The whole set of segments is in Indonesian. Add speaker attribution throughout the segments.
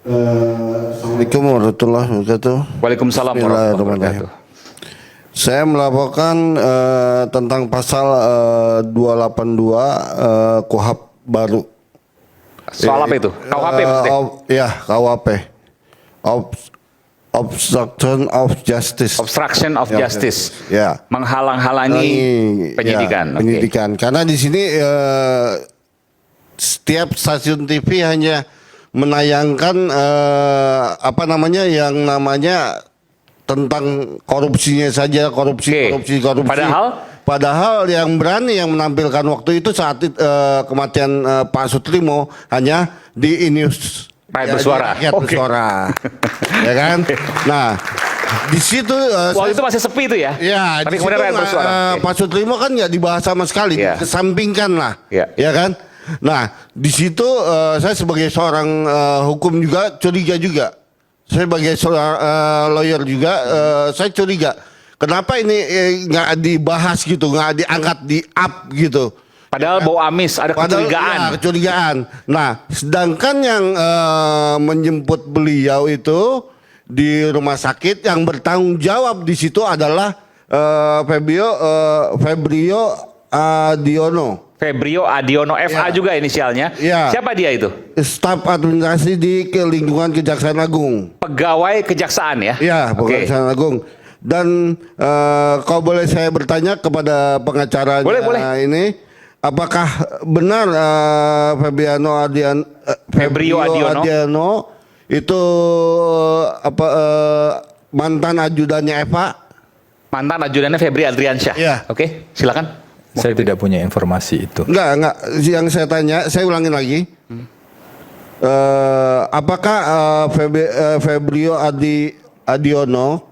Speaker 1: Assalamualaikum warahmatullahi wabarakatuh.
Speaker 2: Waalaikumsalam warahmatullahi wabarakatuh.
Speaker 1: Saya melaporkan tentang pasal 282 KUHP baru.
Speaker 2: Soal apa itu? KUHP maksudnya?
Speaker 1: Ya, KUHP. Obstruction of Justice.
Speaker 2: Obstruction of Justice.
Speaker 1: Ya.
Speaker 2: Menghalang-halangi penyidikan.
Speaker 1: Ya, penyidikan. Karena di sini setiap stasiun TV hanya menayangkan yang namanya tentang korupsinya saja, korupsi. Padahal yang berani yang menampilkan waktu itu saat kematian Pak Sutrismo hanya di Inews
Speaker 2: Bersuara.
Speaker 1: Bersuara. Ya kan? Nah, di situ
Speaker 2: waktu itu masih sepi itu ya.
Speaker 1: Ya,
Speaker 2: tapi kemudian Rakyat Bersuara.
Speaker 1: Pak Sutrismo kan nggak dibahas sama sekali, kesampingkan lah. Ya kan? Nah, di situ saya sebagai seorang hukum juga curiga juga. Saya sebagai seorang lawyer juga, saya curiga. Kenapa ini nggak dibahas gitu, nggak diangkat di up gitu?
Speaker 2: Padahal bau amis, ada kecurigaan.
Speaker 1: Ya, kecurigaan. Nah, sedangkan yang menjemput beliau itu di rumah sakit yang bertanggung jawab di situ adalah Febrio Adiono.
Speaker 2: Febrio Adiono, FA juga inisialnya.
Speaker 1: Ya.
Speaker 2: Siapa dia itu?
Speaker 1: Staf administrasi di lingkungan Kejaksaan Agung.
Speaker 2: Pegawai kejaksaan ya?
Speaker 1: Iya, pegawai Kejaksaan Agung. Dan kalau boleh saya bertanya kepada pengacaranya ini, apakah benar Febrio Adiono itu mantan ajudannya Eva?
Speaker 2: Mantan ajudannya Febri Adriansyah.
Speaker 1: Iya.
Speaker 2: Oke, silakan.
Speaker 3: Saya tidak punya informasi itu.
Speaker 1: Enggak. Yang saya tanya, saya ulangin lagi. Apakah Febrio Adiono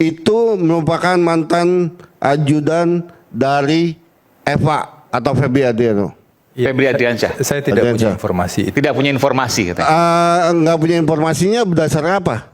Speaker 1: itu merupakan mantan ajudan dari Eva atau Febri Adiono?
Speaker 2: Ya, Febri Adriansyah.
Speaker 3: Saya tidak punya informasi itu.
Speaker 2: Tidak punya informasi katanya.
Speaker 1: Enggak punya informasinya berdasarkan apa?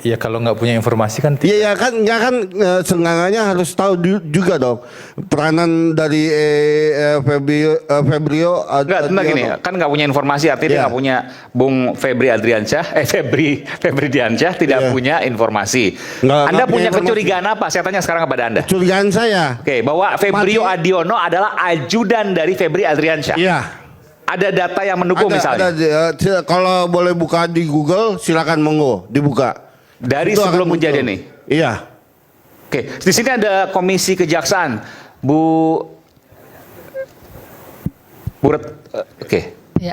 Speaker 3: Ya kalau nggak punya informasi kan
Speaker 1: Iya kan, nggak kan seenggaknya harus tahu juga dong peranan dari Febrio.
Speaker 2: Enggak, gini, kan nggak punya informasi artinya dia nggak punya Bung Febri Adriansyah, Febri Diansyah tidak punya informasi. Anda punya kecurigaan apa? Saya tanya sekarang kepada Anda.
Speaker 1: Kecurigaan saya.
Speaker 2: Oke, bahwa Febrio Adiono adalah ajudan dari Febri Adriansyah.
Speaker 1: Iya.
Speaker 2: Ada data yang mendukung misalnya.
Speaker 1: Kalau boleh buka di Google, silakan monggo dibuka.
Speaker 2: Dari
Speaker 1: itu
Speaker 2: sebelum kejadian ini.
Speaker 1: Iya.
Speaker 2: Oke, di sini ada Komisi Kejaksaan, oke.
Speaker 4: Ya.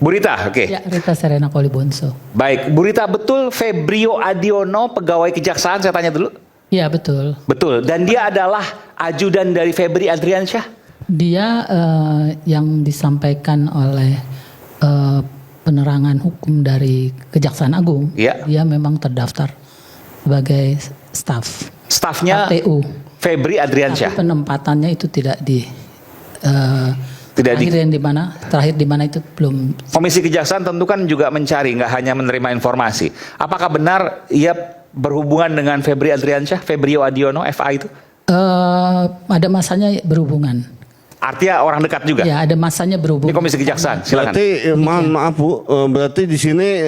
Speaker 2: Bu Rita, oke.
Speaker 4: Ya, Rita Serena Kolibonso.
Speaker 2: Baik, Bu Rita, betul Febrio Adiono pegawai kejaksaan, saya tanya dulu.
Speaker 4: Iya, betul.
Speaker 2: Betul, dan dia adalah ajudan dari Febri Adriansyah?
Speaker 4: Dia yang disampaikan oleh penerangan hukum dari Kejaksaan Agung, dia memang terdaftar sebagai staf.
Speaker 2: Stafnya
Speaker 4: KPU.
Speaker 2: Febri Adriansyah.
Speaker 4: Tapi penempatannya itu tidak terakhir di mana itu belum.
Speaker 2: Komisi Kejaksaan tentu kan juga mencari, nggak hanya menerima informasi. Apakah benar ia berhubungan dengan Febri Adriansyah, Febrio Adiono, FA itu?
Speaker 4: Ada masanya berhubungan.
Speaker 2: Artinya orang dekat juga?
Speaker 4: Ya, ada masanya berhubungan.
Speaker 2: Di Komisi Kejaksaan, silakan.
Speaker 1: Berarti, maaf Bu, berarti di sini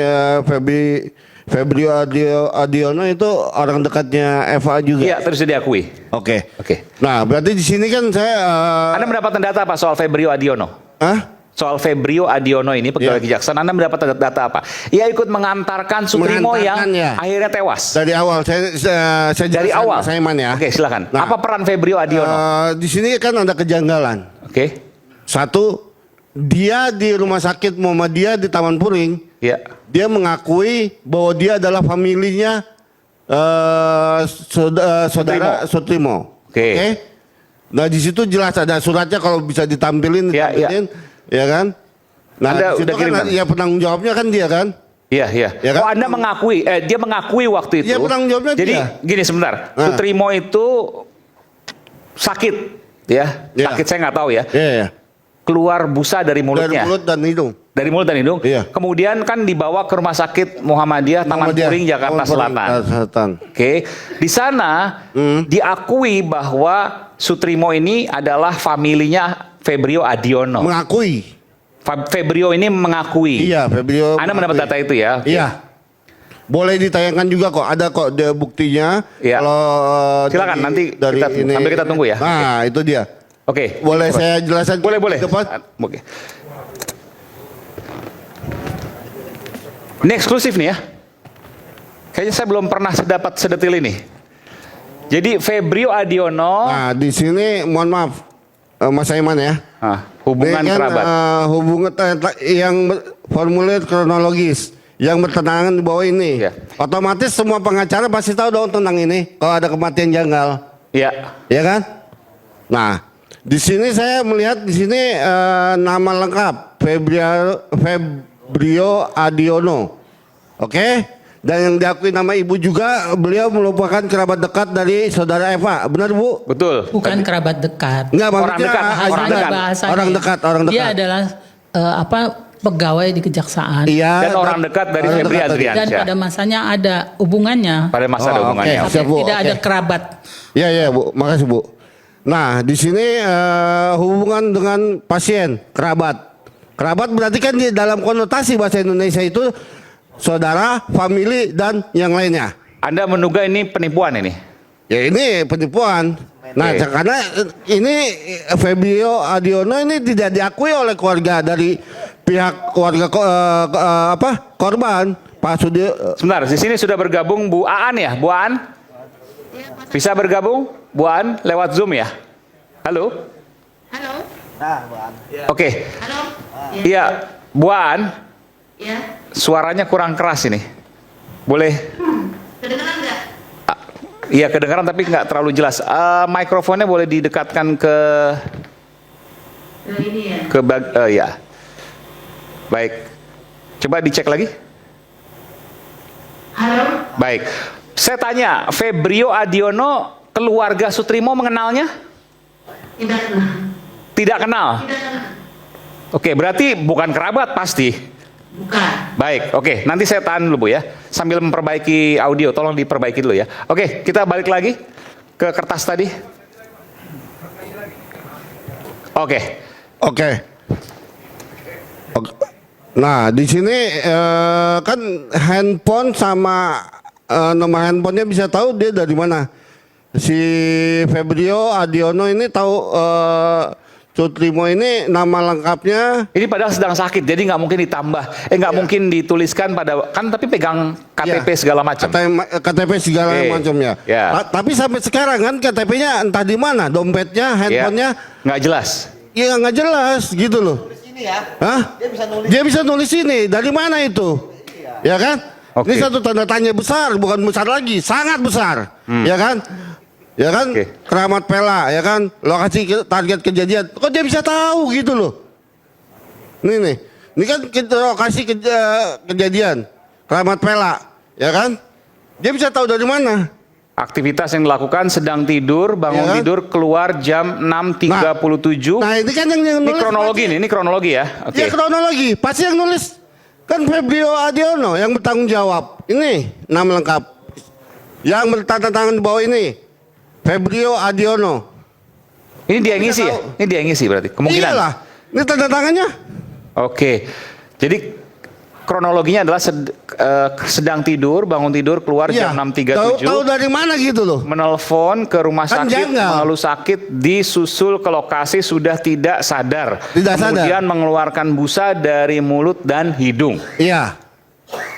Speaker 1: Febrio Adiono itu orang dekatnya Eva juga?
Speaker 2: Iya, terus diakui.
Speaker 1: Oke. Nah, berarti di sini kan saya...
Speaker 2: Anda mendapatkan data apa soal Febrio Adiono? Soal Febrio Adiono ini, pegawai kejaksaan, Anda mendapat data apa? Ia ikut mengantarkan Sutrismo yang akhirnya tewas.
Speaker 1: Dari awal, saya
Speaker 2: dari awal.
Speaker 1: Saya ya.
Speaker 2: Oke, silakan. Nah, apa peran Febrio Adiono?
Speaker 1: Di sini kan ada kejanggalan.
Speaker 2: Oke.
Speaker 1: Satu, dia di rumah sakit Muhammadiyah di Taman Puring.
Speaker 2: Iya.
Speaker 1: Dia mengakui bahwa dia adalah familinya saudara Sutrismo. Oke. Nah, di situ jelas ada suratnya kalau bisa ditampilin. Ya kan? Nah,
Speaker 2: Anda udah
Speaker 1: kan ya penanggung jawabnya kan dia kan?
Speaker 2: Iya.
Speaker 1: Ya kan?
Speaker 2: Oh, Anda mengakui, dia mengakui waktu itu.
Speaker 1: Iya, penanggung jawabnya
Speaker 2: jadi,
Speaker 1: dia.
Speaker 2: gini sebentar, Sutrismo itu sakit, ya. Sakit saya nggak tahu ya.
Speaker 1: Iya.
Speaker 2: Keluar busa dari mulutnya.
Speaker 1: Dari mulut dan hidung.
Speaker 2: Dari mulut dan hidung.
Speaker 1: Iya.
Speaker 2: Kemudian kan dibawa ke rumah sakit Muhammadiyah Taman Puring Jakarta Selatan. Oke. Di sana diakui bahwa Sutrismo ini adalah familinya Febrio Adiono.
Speaker 1: Mengakui.
Speaker 2: Febrio ini mengakui.
Speaker 1: Iya, Febrio.
Speaker 2: Anda mendapat data itu ya? Oke.
Speaker 1: Iya. Boleh ditayangkan juga kok, ada kok buktinya.
Speaker 2: Iya.
Speaker 1: Kalau
Speaker 2: silakan nanti kita, sambil kita tunggu ya.
Speaker 1: Nah, itu dia.
Speaker 2: Oke.
Speaker 1: Boleh saya jelaskan?
Speaker 2: Boleh.
Speaker 1: Cepat.
Speaker 2: Oke. Ini eksklusif nih ya. Kayaknya saya belum pernah dapat sedetil ini. Jadi Febrio Adiono.
Speaker 1: Nah, di sini mohon maaf, Mas Aiman ya.
Speaker 2: Hubungan
Speaker 1: Ini kan,
Speaker 2: kerabat.
Speaker 1: Hubungan yang formulir kronologis yang bertentangan di bawah ini.
Speaker 2: Ya.
Speaker 1: Otomatis semua pengacara pasti tahu dong tentang ini. Kalau ada kematian janggal,
Speaker 2: Iya.
Speaker 1: ya kan? Nah, di sini saya melihat di sini nama lengkap Febrio Adiono, oke? Dan yang diakui nama ibu juga, beliau merupakan kerabat dekat dari saudara Eva, benar Bu?
Speaker 2: Betul.
Speaker 4: Bukan kerabat dekat.
Speaker 1: Enggak,
Speaker 2: Orang dekat, orang dekat.
Speaker 4: Bahasanya.
Speaker 1: Orang dekat.
Speaker 4: Dia adalah pegawai di kejaksaan.
Speaker 1: Iya.
Speaker 2: Dan orang dekat dari
Speaker 1: orang
Speaker 2: Febri
Speaker 1: dekat tadi.
Speaker 2: Adriansyah.
Speaker 4: Dan pada masanya ada hubungannya.
Speaker 2: Pada masa ada hubungannya.
Speaker 1: oke.
Speaker 4: Tapi
Speaker 1: Siap, Bu.
Speaker 4: tidak ada
Speaker 1: Oke.
Speaker 4: kerabat.
Speaker 1: Iya Bu, makasih Bu. Nah di sini hubungan dengan pasien, kerabat. Kerabat berarti kan di dalam konotasi bahasa Indonesia itu saudara, famili dan yang lainnya.
Speaker 2: Anda menduga ini penipuan ini?
Speaker 1: Ya ini penipuan. Nah
Speaker 2: Oke.
Speaker 1: karena ini Febrio Adiono ini tidak diakui oleh keluarga dari pihak keluarga korban Pak Sudio.
Speaker 2: Sebentar, di sini sudah bergabung Bu Aan ya, Bu Aan? Bisa bergabung, Bu Aan lewat Zoom ya? Halo?
Speaker 5: Halo?
Speaker 2: Oke.
Speaker 5: Halo?
Speaker 2: Iya, Bu Aan,
Speaker 5: Ya?
Speaker 2: suaranya kurang keras ini. Boleh?
Speaker 5: Kedengeran nggak?
Speaker 2: Iya kedengaran tapi nggak terlalu jelas. Mikrofonnya boleh didekatkan ke
Speaker 5: Ini ya?
Speaker 2: ya. Baik. Coba dicek lagi.
Speaker 5: Halo?
Speaker 2: Baik. Saya tanya, Febrio Adiono keluarga Sutrimo mengenalnya?
Speaker 5: Tidak kenal.
Speaker 2: Tidak kenal.
Speaker 5: Tidak kenal.
Speaker 2: Oke, berarti bukan kerabat pasti.
Speaker 5: Bukan.
Speaker 2: Baik, oke. Nanti saya tahan dulu Bu ya. Sambil memperbaiki audio, tolong diperbaiki dulu ya. Oke, kita balik lagi ke kertas tadi. Oke.
Speaker 1: Nah di sini kan handphone sama nomor handphonenya bisa tahu dia dari mana. Si Febrio Adiono ini tahu Sutrimo ini nama lengkapnya.
Speaker 2: Ini padahal sedang sakit, jadi nggak mungkin ditambah, nggak mungkin dituliskan pada kan, tapi pegang KTP segala macam.
Speaker 1: KTP segala macamnya.
Speaker 2: Ya.
Speaker 1: Tapi sampai sekarang kan KTP-nya entah di mana, dompetnya, handphonenya
Speaker 2: nggak jelas.
Speaker 1: ya nggak jelas gitu loh. Hah? Dia bisa nulis ini. Dari mana itu? Ya kan?
Speaker 2: Oke.
Speaker 1: Ini satu tanda tanya besar, bukan besar lagi, sangat besar. Ya kan? Ya kan?
Speaker 2: Oke.
Speaker 1: Keramat Pela, ya kan? Lokasi target kejadian. Kok dia bisa tahu gitu loh? Nih. Ini kan lokasi kejadian. Keramat Pela, ya kan? Dia bisa tahu dari mana?
Speaker 2: Aktivitas yang dilakukan sedang tidur, bangun
Speaker 1: Ya kan?
Speaker 2: tidur, keluar jam 6.37.
Speaker 1: Nah, ini kan yang
Speaker 2: Ini
Speaker 1: nulis
Speaker 2: kronologi
Speaker 1: pasti-
Speaker 2: nih, ini kronologi ya. Oke.
Speaker 1: Ya kronologi, pasti yang nulis kan Febrio Adiono yang bertanggung jawab. Ini nama lengkap. Yang bertanda tangan di bawah ini Febrio Adiono.
Speaker 2: Ini dia yang ngisi ya? Ini dia yang ngisi berarti. Kemungkinan.
Speaker 1: Iyalah, ini tanda tangannya.
Speaker 2: Oke. Jadi kronologinya adalah sedang tidur, bangun tidur, keluar
Speaker 1: Iya.
Speaker 2: jam 6.37.
Speaker 1: Tahu dari mana gitu loh?
Speaker 2: Menelpon ke rumah
Speaker 1: Kan
Speaker 2: sakit,
Speaker 1: janggal.
Speaker 2: mengeluh sakit, disusul ke lokasi sudah tidak sadar.
Speaker 1: Tidak sadar.
Speaker 2: Kemudian mengeluarkan busa dari mulut dan hidung.
Speaker 1: Iya.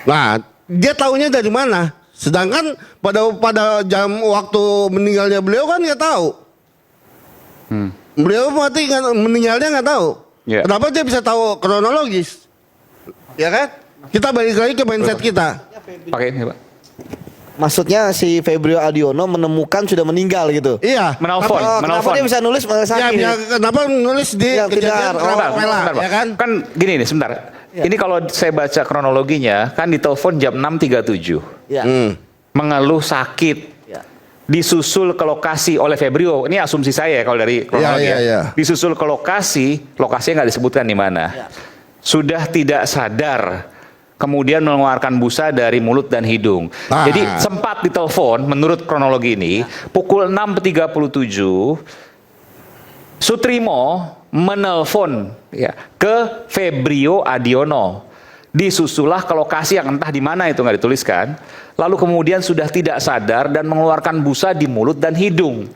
Speaker 1: Nah, dia taunya dari mana? Sedangkan pada jam waktu meninggalnya beliau kan nggak tahu. Beliau meninggalnya nggak tahu.
Speaker 2: Ya.
Speaker 1: Kenapa dia bisa tahu kronologis? Ya kan? Kita balik lagi ke mindset kita.
Speaker 2: Pakai ini, Pak.
Speaker 6: Maksudnya si Febrio Adiono menemukan sudah meninggal gitu.
Speaker 1: Iya.
Speaker 2: Menelpon,
Speaker 6: Kenapa
Speaker 2: menelpon.
Speaker 6: dia bisa nulis
Speaker 1: Ya,
Speaker 6: sakit?
Speaker 1: kenapa nulis di
Speaker 6: Ya,
Speaker 1: kejadian
Speaker 6: benar.
Speaker 1: Keramat
Speaker 6: Oh,
Speaker 1: Pela,
Speaker 2: Sebentar, Pak.
Speaker 1: ya kan?
Speaker 2: Kan gini nih, sebentar. Ini kalau saya baca kronologinya, kan ditelepon jam 6.37.
Speaker 6: Ya.
Speaker 2: Mengeluh sakit.
Speaker 6: Ya.
Speaker 2: Disusul ke lokasi oleh Febrio. Ini asumsi saya ya kalau dari kronologi.
Speaker 1: Iya,
Speaker 2: ya.
Speaker 1: iya.
Speaker 2: Disusul ke lokasinya nggak disebutkan di mana.
Speaker 6: Ya.
Speaker 2: Sudah tidak sadar. Kemudian mengeluarkan busa dari mulut dan hidung.
Speaker 1: Nah.
Speaker 2: Jadi sempat ditelepon menurut kronologi ini pukul 6.37 Sutrimo menelpon ya ke Febrio Adiono. Disusulah ke lokasi yang entah di mana itu nggak dituliskan. Lalu kemudian sudah tidak sadar dan mengeluarkan busa di mulut dan hidung.